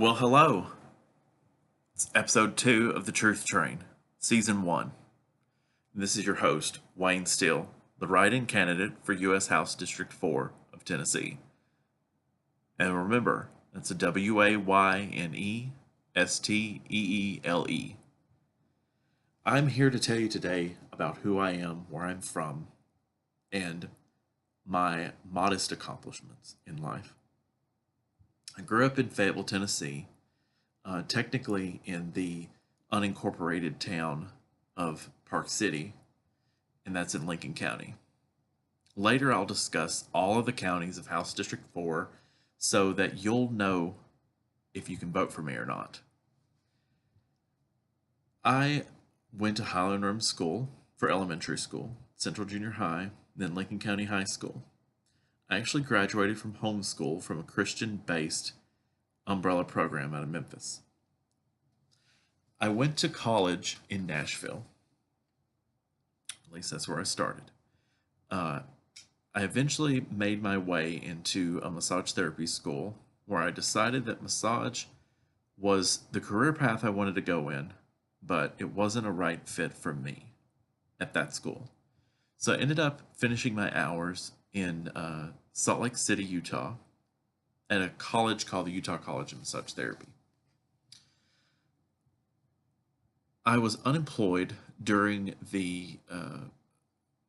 Well, hello. It's episode 2 of The Truth Train, season 1. This is your host, Wayne Steele, the write-in candidate for U.S. House District 4 of Tennessee. And remember, that's a Wayne Steele. I'm here to tell you today about who I am, where I'm from, and my modest accomplishments in life. I grew up in Fayetteville, Tennessee, technically in the unincorporated town of Park City, and that's in Lincoln County. Later, I'll discuss all of the counties of House District 4 so that you'll know if you can vote for me or not. I went to Highland Room School for elementary school, Central Junior High, then Lincoln County High School. I actually graduated from homeschool from a Christian based umbrella program out of Memphis. I went to college in Nashville. At least that's where I started. Uh, I eventually made my way into a massage therapy school where I decided that massage was the career path I wanted to go in, but it wasn't a right fit for me at that school. So I ended up finishing my hours in Salt Lake City, Utah, at a college called the Utah College of Massage Therapy. I was unemployed during the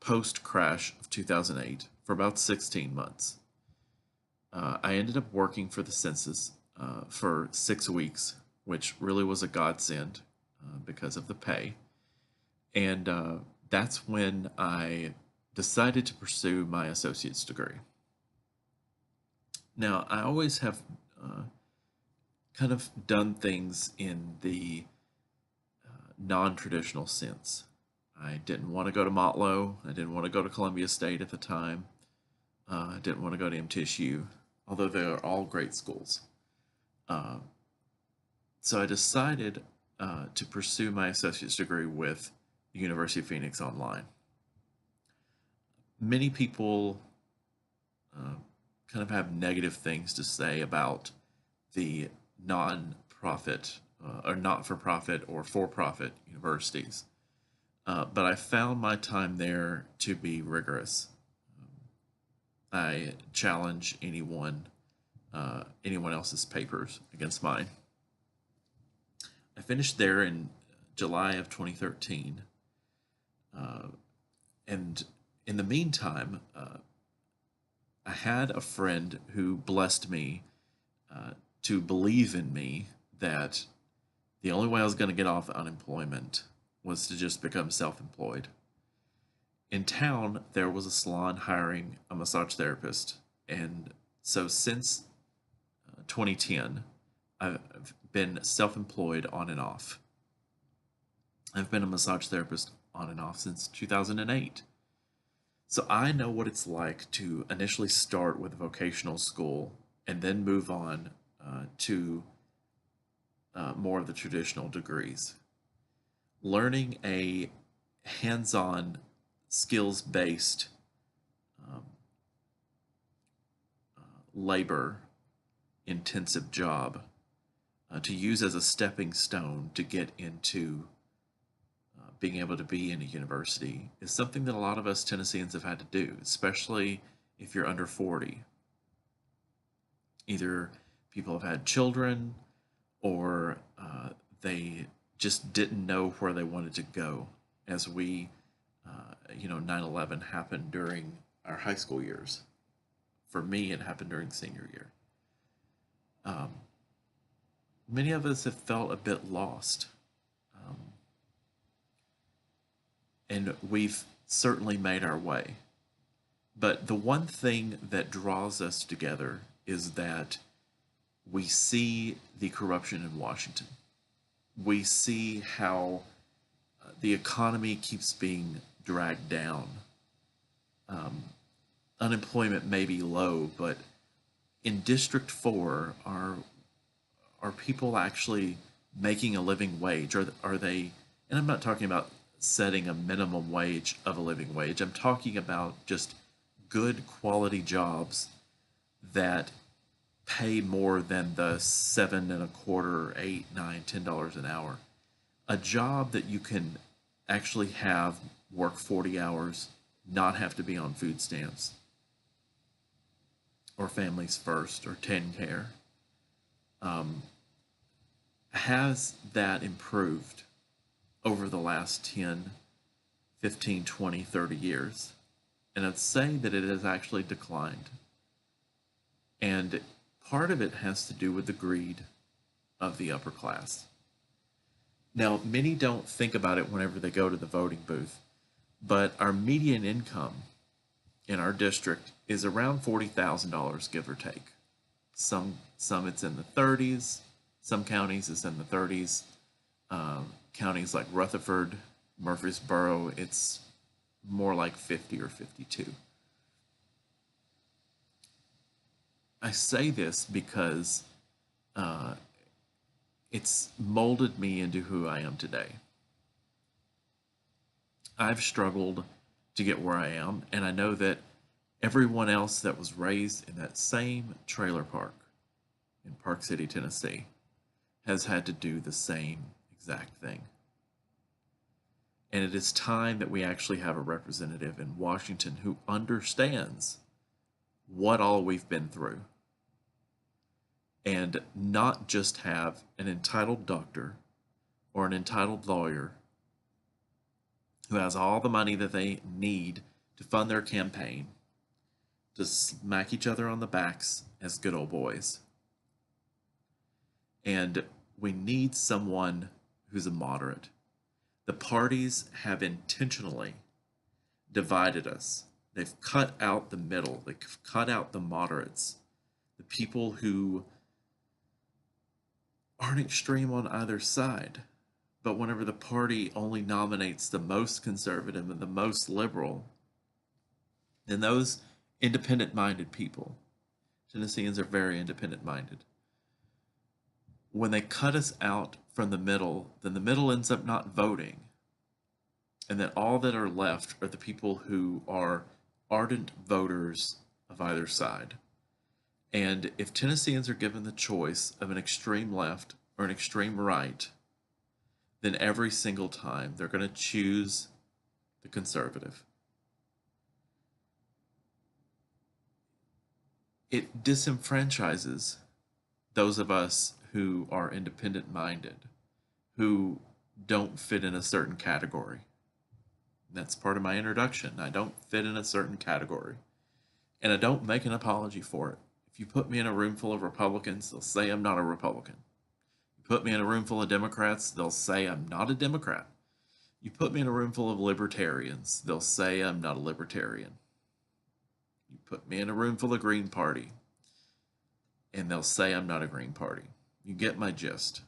post crash of 2008 for about 16 months. I ended up working for the census for 6 weeks, which really was a godsend because of the pay. And that's when I decided to pursue my associate's degree. Now, I always have kind of done things in the non traditional sense. I didn't want to go to Motlow. I didn't want to go to Columbia State at the time. I didn't want to go to MTSU, although they are all great schools. Uh, so I decided to pursue my associate's degree with the University of Phoenix Online. Many people uh, kind of have negative things to say about the non-profit or not-for-profit or for-profit universities. But I found my time there to be rigorous. I challenge anyone else's papers against mine. I finished there in July of 2013, and in the meantime, I had a friend who blessed me to believe in me that the only way I was going to get off unemployment was to just become self employed. In town, there was a salon hiring a massage therapist. And so since 2010, I've been self employed on and off. I've been a massage therapist on and off since 2008. So I know what it's like to initially start with a vocational school and then move on to more of the traditional degrees. Learning a hands on, skills based um, labor intensive job to use as a stepping stone to get into being able to be in a university is something that a lot of us Tennesseans have had to do, especially if you're under 40. Either people have had children or they just didn't know where they wanted to go as 9/11 happened during our high school years. For me, it happened during senior year. Um, Many of us have felt a bit lost, um, and we've certainly made our way. But the one thing that draws us together is that we see the corruption in Washington. We see how the economy keeps being dragged down. Um, Unemployment may be low, but in District 4, are people actually making a living wage? Are they, and I'm not talking about setting a minimum wage of a living wage, I'm talking about just good quality jobs that pay more than the seven and a quarter, $8, $9, $10 an hour. A job that you can actually have work 40 hours, not have to be on food stamps or Families First or TennCare. Has that improved over the last 10, 15, 20, 30 years? And I'd say that it has actually declined. And part of it has to do with the greed of the upper class. Now, many don't think about it whenever they go to the voting booth, but our median income in our district is around $40,000, give or take. Some it's in the 30s. Some counties it's in the 30s. Counties like Rutherford, Murfreesboro, it's more like 50 or 52. I say this because it's molded me into who I am today. I've struggled to get where I am, and I know that everyone else that was raised in that same trailer park in Park City, Tennessee, has had to do the same exact thing. And it is time that we actually have a representative in Washington who understands what all we've been through, and not just have an entitled doctor or an entitled lawyer who has all the money that they need to fund their campaign to smack each other on the backs as good old boys. And we need someone who's a moderate. The parties have intentionally divided us. They've cut out the middle. They've cut out the moderates, the people who aren't extreme on either side. But whenever the party only nominates the most conservative and the most liberal, then those independent-minded people, Tennesseans are very independent-minded, when they cut us out from the middle, then the middle ends up not voting. And then all that are left are the people who are ardent voters of either side. And if Tennesseans are given the choice of an extreme left or an extreme right, then every single time they're going to choose the conservative. It disenfranchises those of us who are independent minded, who don't fit in a certain category. That's part of my introduction. I don't fit in a certain category. And I don't make an apology for it. If you put me in a room full of Republicans, they'll say I'm not a Republican. You put me in a room full of Democrats, they'll say I'm not a Democrat. You put me in a room full of libertarians, they'll say I'm not a libertarian. You put me in a room full of Green Party, and they'll say I'm not a Green Party. You get my gist.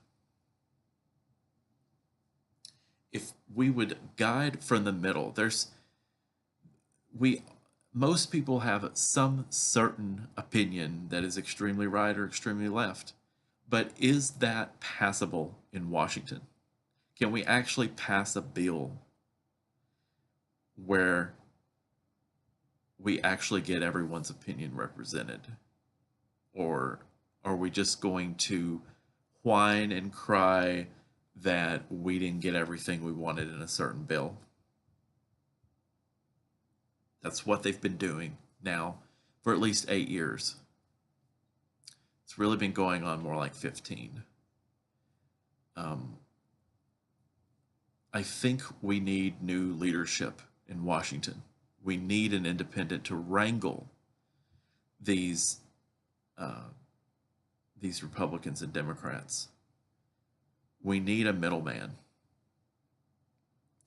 If we would guide from the middle, most people have some certain opinion that is extremely right or extremely left. But is that passable in Washington? Can we actually pass a bill where we actually get everyone's opinion represented? Or are we just going to whine and cry that we didn't get everything we wanted in a certain bill? That's what they've been doing now for at least 8 years. It's really been going on more like 15. I think we need new leadership in Washington. We need an independent to wrangle these Republicans and Democrats. We need a middleman.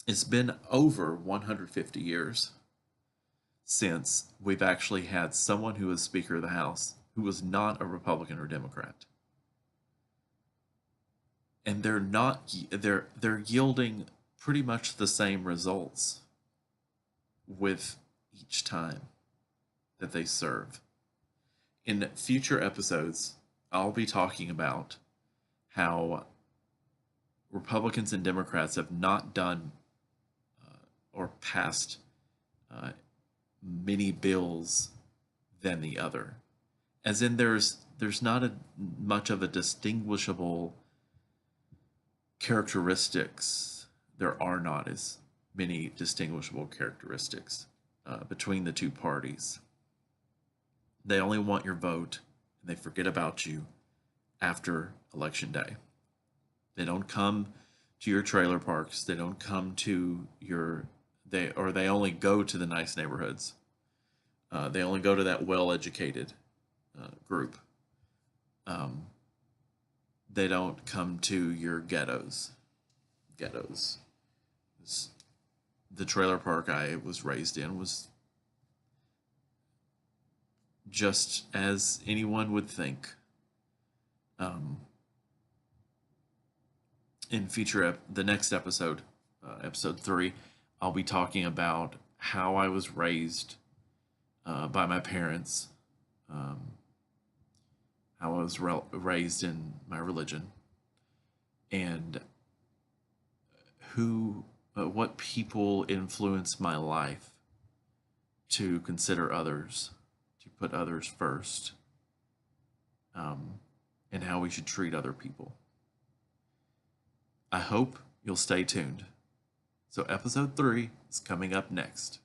It's been over 150 years since we've actually had someone who was Speaker of the House who was not a Republican or Democrat. And they're yielding pretty much the same results with each time that they serve. In future episodes, I'll be talking about how Republicans and Democrats have not done or passed many bills than the other. As in, there's there's not a much of a distinguishable characteristics. There are not as many distinguishable characteristics between the two parties. They only want your vote, and they forget about you after election day. They don't come to your trailer parks. They don't come to your they only go to the nice neighborhoods. They only go to that well-educated group. Um, they don't come to your ghettos. Ghettos. The trailer park I was raised in was just as anyone would think. Um, in the next episode, episode 3, I'll be talking about how I was raised by my parents, um, how I was raised in my religion, and what people influence my life to consider others, to put others first, and how we should treat other people. I hope you'll stay tuned. So, episode 3 is coming up next.